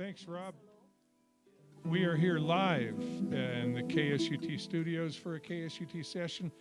Thanks, Rob. We are here live in the KSUT Studios for a KSUT session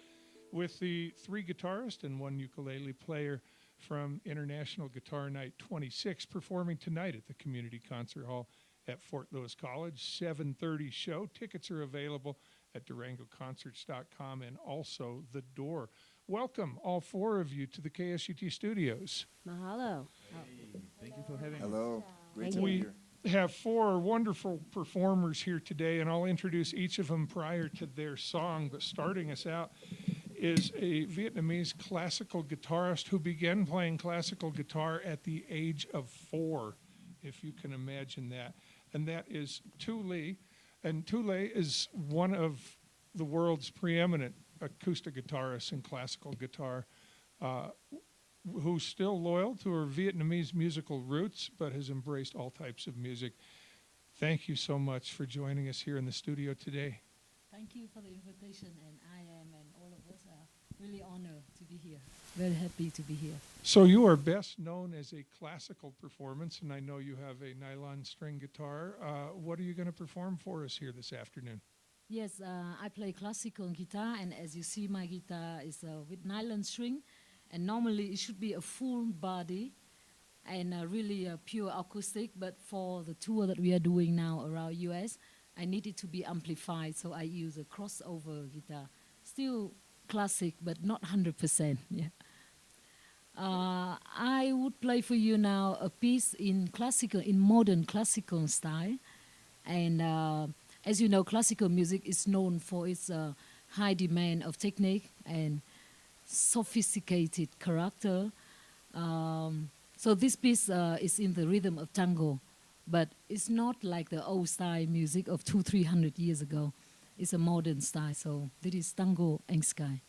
with the three guitarists and one ukulele player from International Guitar Night 26 performing tonight at the Community Concert Hall at Fort Lewis College. 7:30 show. Tickets are available at DURANGOconcerts.com and also The Door. Welcome, all four of you, to the KSUT Studios. Mahalo. Hey, thank you for having us. Hello. Great to We be here. have four wonderful performers here today, and I'll introduce each of them prior to their song. But starting us out is a Vietnamese classical guitarist who began playing classical guitar at the age of 4, if you can imagine that. And that is Tu Le. And Tu Le is one of the world's preeminent acoustic guitarists in classical guitar, who's still loyal to her Vietnamese musical roots, but has embraced all types of music. Thank you so much for joining us here in the studio today. Thank you for the invitation, and I am and all of us are really honored to be here. Very happy to be here. So you are best known as a classical performance, and I know you have a nylon string guitar. What are you going to perform for us here this afternoon? Yes, I play classical guitar, and as you see, my guitar is with nylon string, and normally it should be a full body and really a pure acoustic, but for the tour that we are doing now around US, I need it to be amplified, so I use a crossover guitar. Still classic, but not 100%. Yeah. I would play for you now a piece in modern classical style, and as you know, classical music is known for its high demand of technique and sophisticated character. So this piece is in the rhythm of tango, but it's not like the old style music of 200-300 years ago. It's a modern style, so this is Tango and Sky.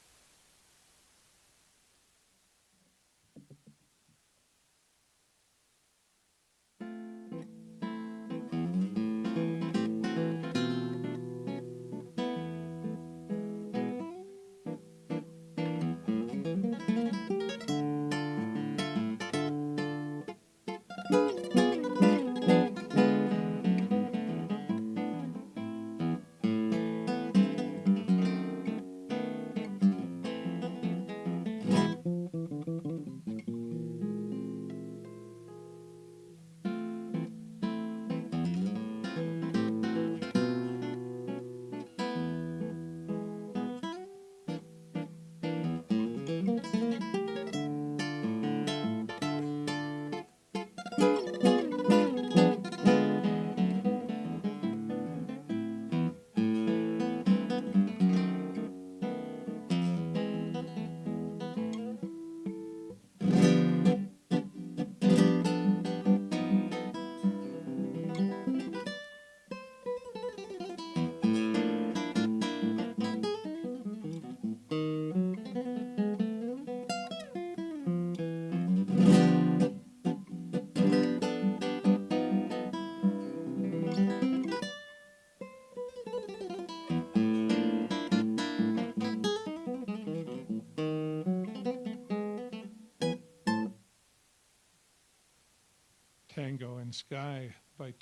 Tango and Sky by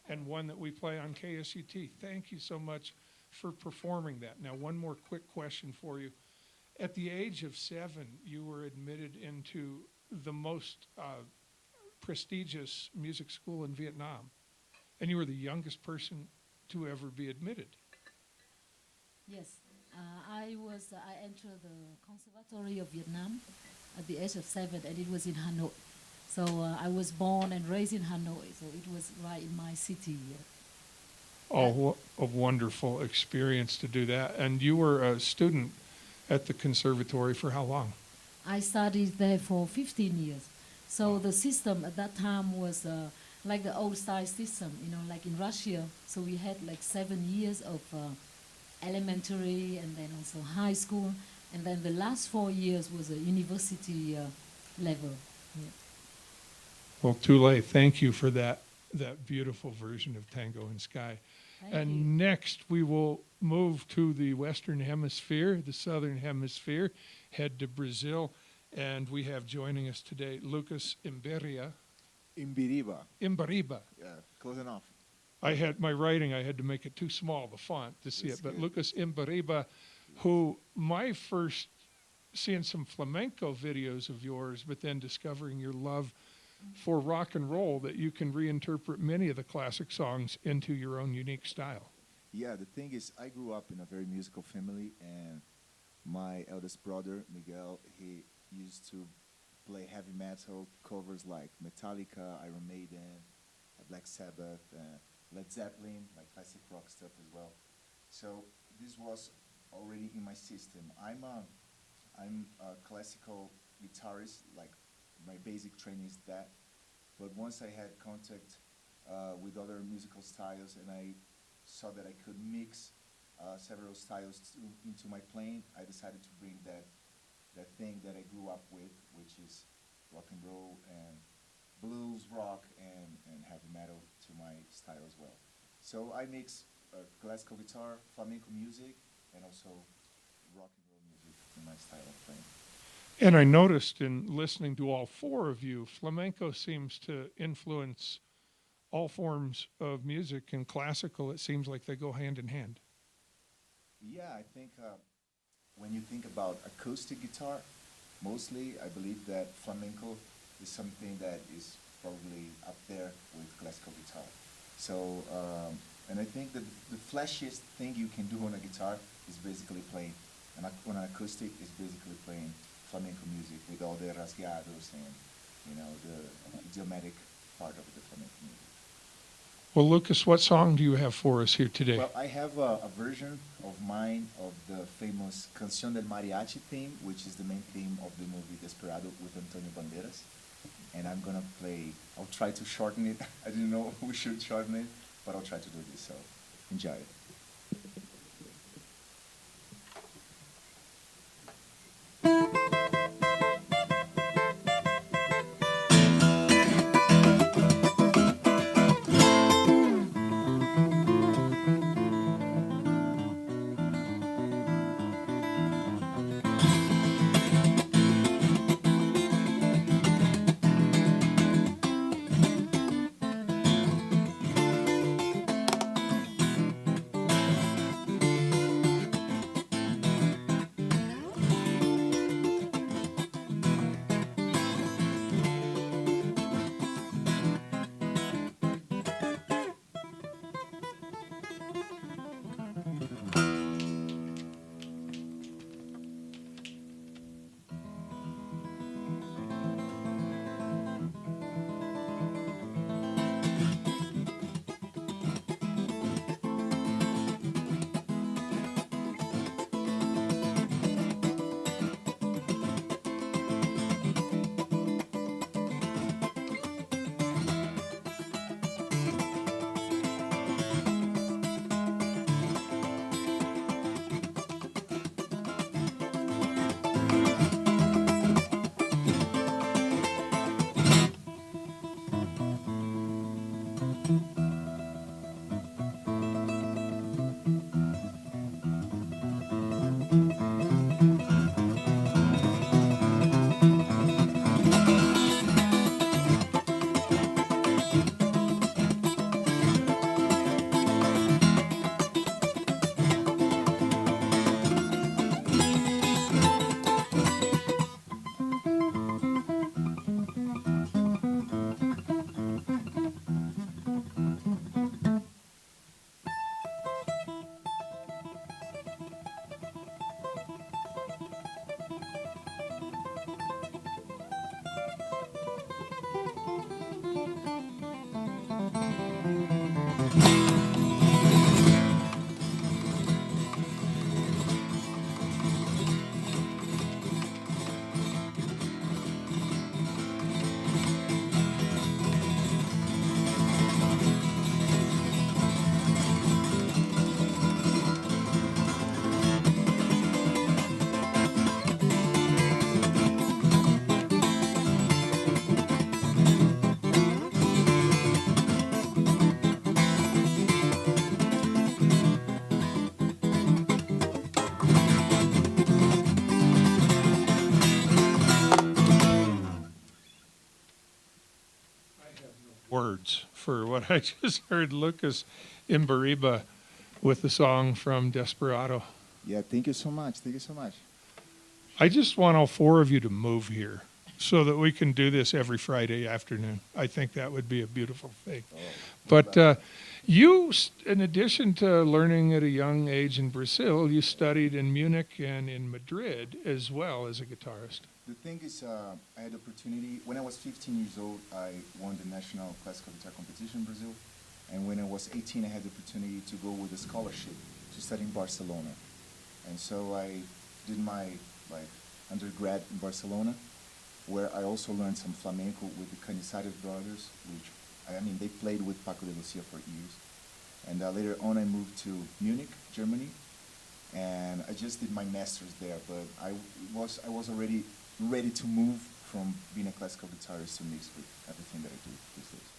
and one that we play on KSUT. Thank you so much for performing that. Now, one more quick question for you. At the age of 7, you were admitted into the most prestigious music school in Vietnam, and you were the youngest person to ever be admitted. Yes, I entered the Conservatory of Vietnam at the age of 7, and it was in Hanoi. So I was born and raised in Hanoi, so it was right in my city. Oh, a wonderful experience to do that. And you were a student at the conservatory for how long? I studied there for 15 years. So the system at that time was like the old style system, like in Russia. So we had like 7 years of elementary and then also high school. And then the last 4 years was a university level. Yeah. Well, Tu Le, thank you for that beautiful version of Tango and Sky. Thank you. Next, we will move to the Western Hemisphere, the Southern Hemisphere, head to Brazil, and we have joining us today Lucas Imbiriba. Imbiriba. Imbiriba. Yeah, close enough. I had my writing, I had to make it too small, the font, to see That's it. But good. Lucas Imbiriba, who my first seeing some flamenco videos of yours, but then discovering your love for rock and roll, that you can reinterpret many of the classic songs into your own unique style. Yeah, the thing is, I grew up in a very musical family, and my eldest brother, Miguel, he used to play heavy metal covers like Metallica, Iron Maiden, Black Sabbath, Led Zeppelin, like classic rock stuff as well. So this was already in my system. I'm a classical guitarist, like my basic training is that. But once I had contact with other musical styles and I saw that I could mix several styles into my playing, I decided to bring that thing that I grew up with, which is rock and roll and blues, rock, and heavy metal to my style as well. So I mix classical guitar, flamenco music, and also rock and roll music in my style of playing. And I noticed in listening to all four of you, flamenco seems to influence all forms of music, and classical, it seems like they go hand in hand. Yeah, I think when you think about acoustic guitar, mostly I believe that flamenco is something that is probably up there with classical guitar. So, and I think that the flashiest thing you can do on a guitar is basically playing, on an acoustic is basically playing flamenco music with all the rasgados and, the idiomatic part of the flamenco music. Well, Lucas, what song do you have for us here today? Well, I have a version of mine of the famous Canción del Mariachi theme, which is the main theme of the movie Desperado with Antonio Banderas. And I'm gonna play, I'll try to shorten it. I didn't know we should shorten it, but I'll try to do this, so enjoy it. for what I just heard Lucas Imbiriba with the song from Desperado. Yeah, thank you so much. Thank you so much. I just want all four of you to move here so that we can do this every Friday afternoon. I think that would be a beautiful thing. But you, in addition to learning at a young age in Brazil, you studied in Munich and in Madrid as well as a guitarist. The thing is, I had the opportunity, when I was 15 years old, I won the National Classical Guitar Competition in Brazil. And when I was 18, I had the opportunity to go with a scholarship to study in Barcelona. And so I did my undergrad in Barcelona, where I also learned some flamenco with the Canizares brothers, which, they played with Paco de Lucia for years. And later on, I moved to Munich, Germany, and I just did my master's there. But I was already ready to move from being a classical guitarist to mix with everything that I do these days.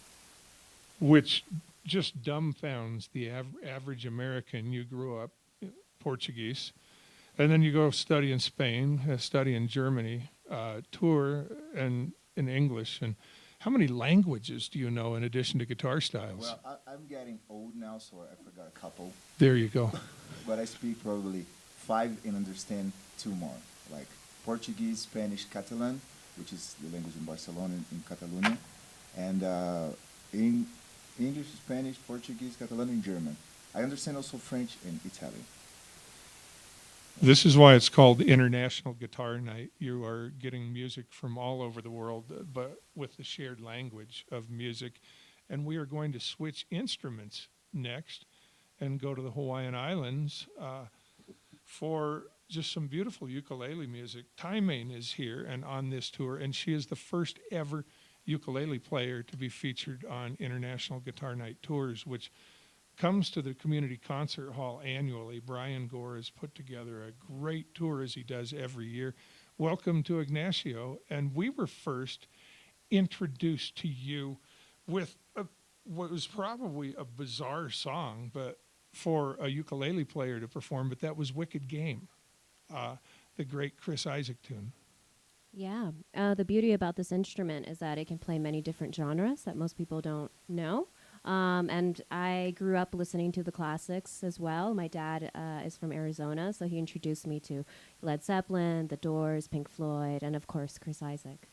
Which just dumbfounds the average American. You grew up Portuguese, and then you go study in Spain, study in Germany, tour and in English. And how many languages do you know in addition to guitar styles? Well, I'm getting old now, so I forgot a couple. There you go. But I speak probably 5 and understand 2 more, like Portuguese, Spanish, Catalan, which is the language in Barcelona, in Catalonia, and in English, Spanish, Portuguese, Catalan, and German. I understand also French and Italian. This is why it's called International Guitar Night. You are getting music from all over the world, but with the shared language of music. And we are going to switch instruments next and go to the Hawaiian Islands for just some beautiful ukulele music. Taimane is here and on this tour, and she is the first ever ukulele player to be featured on International Guitar Night tours, which comes to the community concert hall annually. Brian Gore has put together a great tour, as he does every year. Welcome to Ignacio. And we were first introduced to you with what was probably a bizarre song, but for a ukulele player to perform, but that was Wicked Game, the great Chris Isaak tune. Yeah, the beauty about this instrument is that it can play many different genres that most people don't know. And I grew up listening to the classics as well. My dad is from Arizona, so he introduced me to Led Zeppelin, The Doors, Pink Floyd, and of course, Chris Isaak.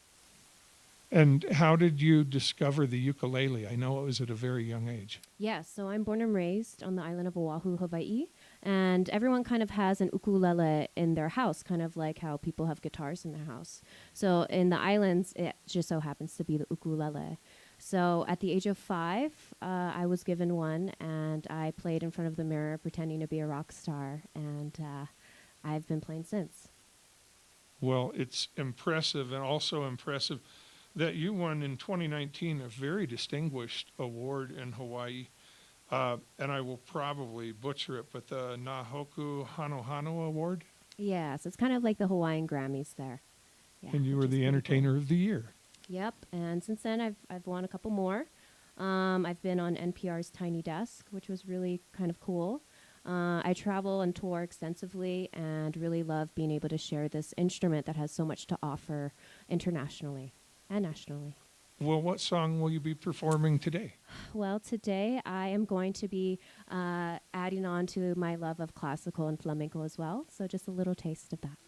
And how did you discover the ukulele? I know it was at a very young age. Yes, so I'm born and raised on the island of Oahu, Hawaii, and everyone kind of has an ukulele in their house, kind of like how people have guitars in their house. So in the islands, it just so happens to be the ukulele. So at the age of 5, I was given one, and I played in front of the mirror pretending to be a rock star, and I've been playing since. Well, it's impressive, and also impressive that you won in 2019 a very distinguished award in Hawaii, and I will probably butcher it, but the Nahoku Hanohano Award. Yes, it's kind of like the Hawaiian Grammys there. Yeah, And you which were is the pretty entertainer of the year. Cool. Yep, and since then I've won a couple more. I've been on NPR's Tiny Desk, which was really kind of cool. I travel and tour extensively and really love being able to share this instrument that has so much to offer internationally and nationally. Well, what song will you be performing today? Well, today I am going to be adding on to my love of classical and flamenco as well, so just a little taste of that.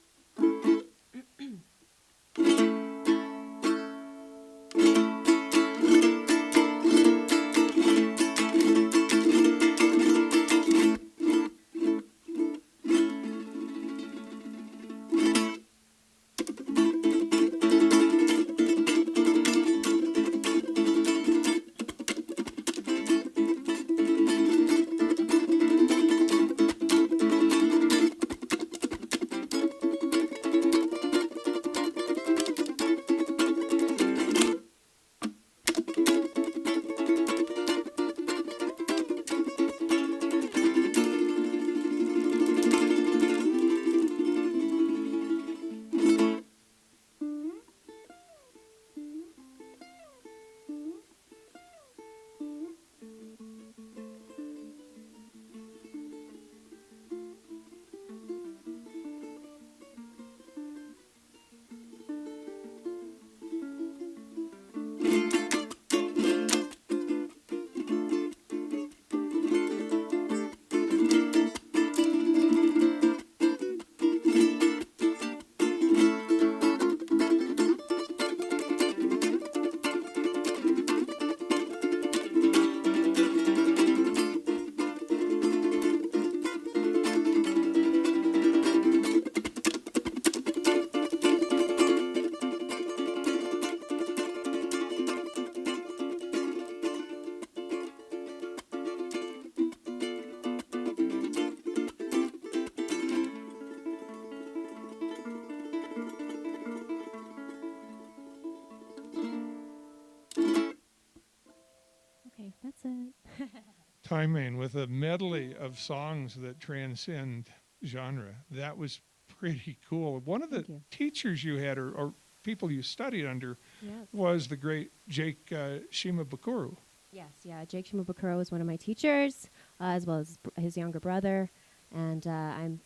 Taimane with a medley of songs that transcend genre. That was pretty cool. One of the Thank you. teachers you had or people you studied under Yes. was the great Jake Shimabukuro. Yes, yeah. Jake Shimabukuro was one of my teachers, as well as his younger brother. And I'm,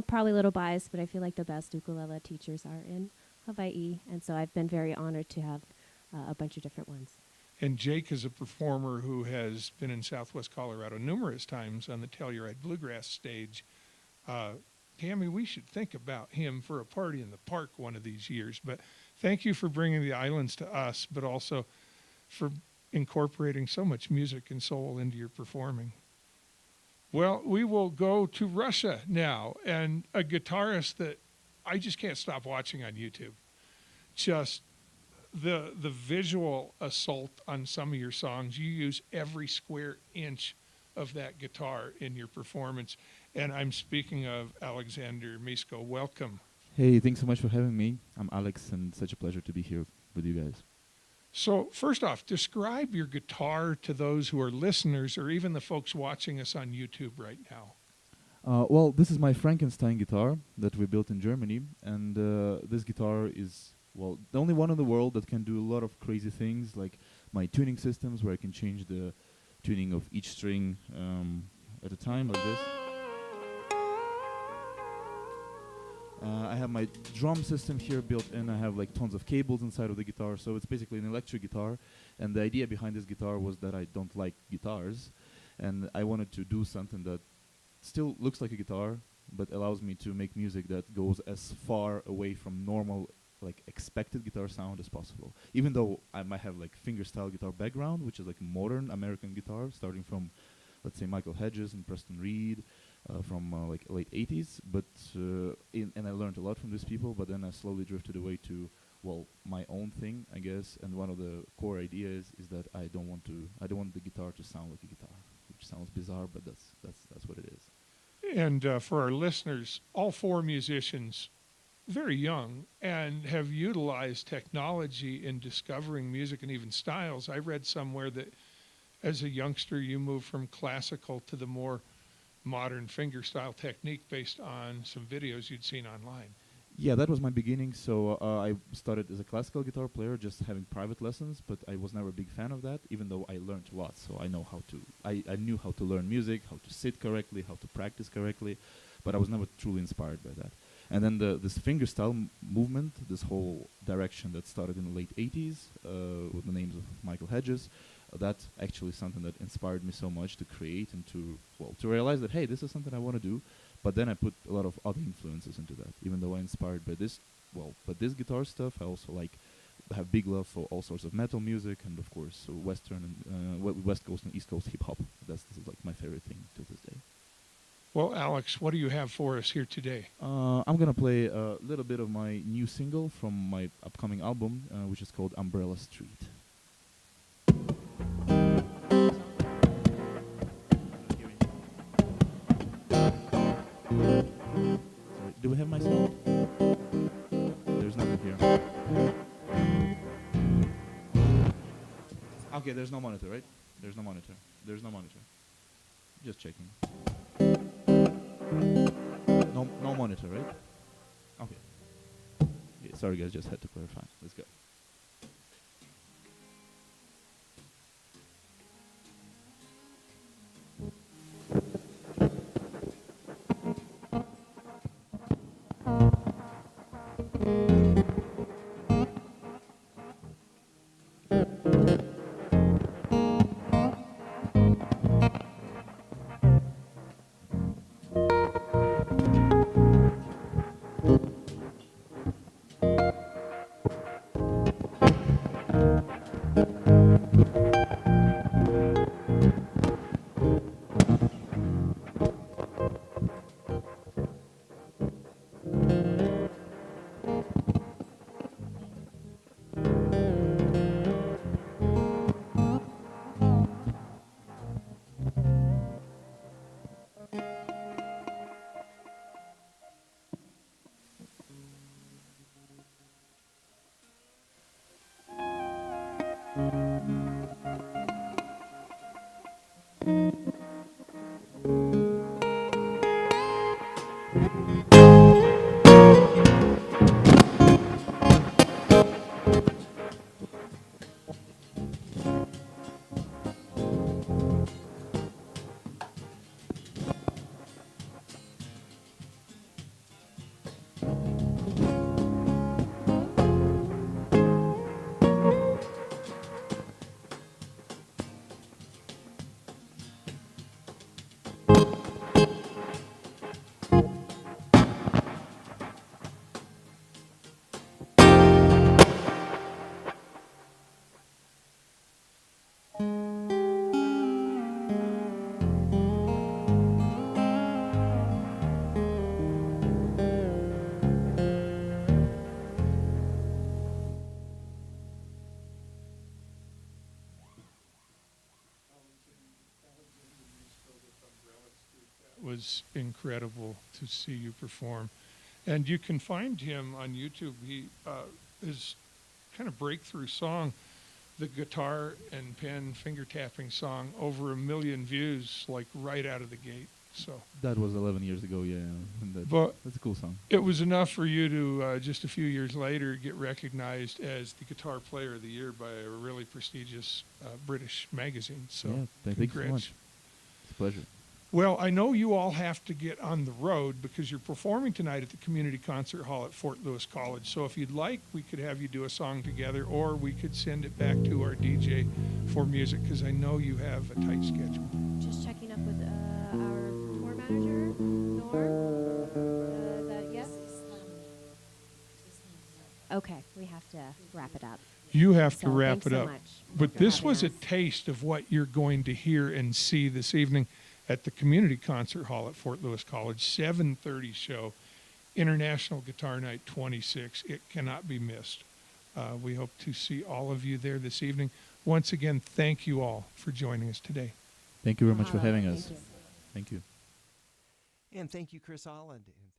probably a little biased, but I feel like the best ukulele teachers are in Hawaii. And so I've been very honored to have a bunch of different ones. And Jake is a performer who has been in Southwest Colorado numerous times on the Telluride Bluegrass stage. Tammy, we should think about him for a party in the park one of these years. But thank you for bringing the islands to us, but also for incorporating so much music and soul into your performing. Well, we will go to Russia now, and a guitarist that I just can't stop watching on YouTube. Just the visual assault on some of your songs. You use every square inch of that guitar in your performance. And I'm speaking of Alexandr Misko. Welcome. Hey, thanks so much for having me. I'm Alex, and such a pleasure to be here with you guys. So first off, describe your guitar to those who are listeners or even the folks watching us on YouTube right now. Well, this is my Frankenstein guitar that we built in Germany, and this guitar is, well, the only one in the world that can do a lot of crazy things, like my tuning systems, where I can change the tuning of each string at a time, like this. I have my drum system here built in. I have like tons of cables inside of the guitar, so it's basically an electric guitar. And the idea behind this guitar was that I don't like guitars, and I wanted to do something that still looks like a guitar, but allows me to make music that goes as far away from normal, like expected guitar sound as possible. Even though I might have like fingerstyle guitar background, which is like modern American guitar, starting from, let's say, Michael Hedges and Preston Reed, from like late 80s, but and I learned a lot from these people, but then I slowly drifted away to, well, my own thing, I guess. And one of the core ideas is that I don't want the guitar to sound like a guitar, which sounds bizarre, but that's what it is. And for our listeners, all four musicians, very young, and have utilized technology in discovering music and even styles. I read somewhere that as a youngster, you moved from classical to the more modern fingerstyle technique based on some videos you'd seen online. Yeah, that was my beginning. So I started as a classical guitar player, just having private lessons, but I was never a big fan of that, even though I learned a lot. So I knew how to learn music, how to sit correctly, how to practice correctly, but I was never truly inspired by that. And then this fingerstyle movement, this whole direction that started in the late 80s with the names of Michael Hedges, that's actually something that inspired me so much to create and to realize that, hey, this is something I want to do. But then I put a lot of other influences into that, even though I'm inspired by this. But this guitar stuff, I also have big love for all sorts of metal music, and of course Western and West Coast and East Coast hip hop. This is like my favorite thing to this day. Well, Alex, what do you have for us here today? I'm gonna play a little bit of my new single from my upcoming album, which is called Umbrella Street. Sorry, do we have my sound? There's nothing here. Okay, there's no monitor, right? There's no monitor. There's no monitor. Just checking. No monitor, right? Okay. Yeah, sorry guys, just had to clarify. Let's go. Was incredible to see you perform. And you can find him on YouTube. His kind of breakthrough song, the guitar and pen finger tapping song, over 1 million views, like right out of the gate. So That was 11 years ago, yeah. And But that's a cool song. it was enough for you to just a few years later get recognized as the Guitar Player of the Year by a really prestigious British magazine. So Yeah, thank you so congrats. much. It's a pleasure. Well, I know you all have to get on the road because you're performing tonight at the Community Concert Hall at Fort Lewis College. So if you'd like, we could have you do a song together, or we could send it back to our DJ for music, because I know you have a tight schedule. Just checking up with our tour manager, Norm. Is that yes? Okay, we have to wrap it up. You have to So wrap thanks it so up. much But for this having was a us. taste of what you're going to hear and see this evening at the Community Concert Hall at Fort Lewis College, 7:30 show, International Guitar Night 26. It cannot be missed. We hope to see all of you there this evening. Once again, thank you all for joining us today. Thank you very much for Mahalo. having Thank us. you. Thank you. And thank you, Chris Aaland. And